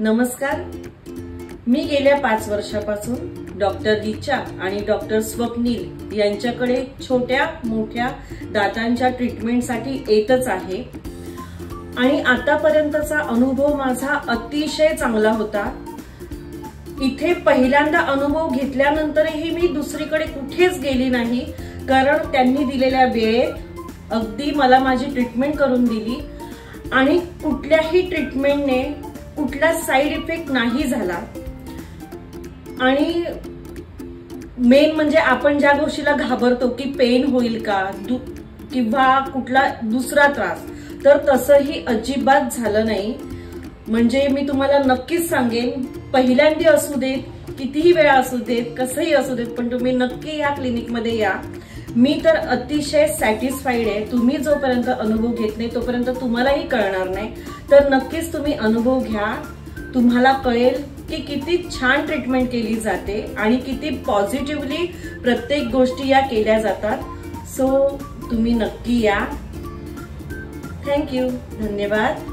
नमस्कार, मी गेल्या 5 वर्षापासून डॉक्टर रिचा आणि डॉक्टर स्वप्नील यांच्याकडे छोट्या मोठ्या दातांच्या ट्रीटमेंटसाठी येतच आहे आणि आतापर्यंतचा अनुभव माझा अतिशय चांगला होता। इथे पहिल्यांदा अनुभव घेतल्यानंतरही मी दुसरीकडे कुठेच गेली नाही, कारण त्यांनी दिलेल्या वेळेत अगदी मला माझी ट्रीटमेंट करून दिली आणि कुठल्याही ट्रीटमेंटने कुठला साइड इफेक्ट नाही झाला। आणि मेन म्हणजे आपण ज्या गोष्टीला घाबरतो की पेन होईल का किंवा कुठला दुसरा त्रास, तर तसंही अजिबात झालं नाही। म्हणजे मी तुम्हाला नक्कीच सांगेन, पहिल्यांदा असू देत, कितीही वेळा असू देत, कसंही असू देत, पण तुम्ही नक्की या क्लिनिक मध्ये या। मी तर अतिशय सॅटिस्फाईड आहे। तुम्ही जोपर्यंत अनुभव घेत नाही तोपर्यंत तुम्हालाही कळणार नाही, तर नक्कीच तुम्ही अनुभव घ्या। तुम्हाला कळेल की किती छान ट्रीटमेंट केली जाते आणि किती पॉझिटिव्हली प्रत्येक गोष्टी या केल्या जातात। सो तुम्ही नक्की या। थँक्यू, धन्यवाद।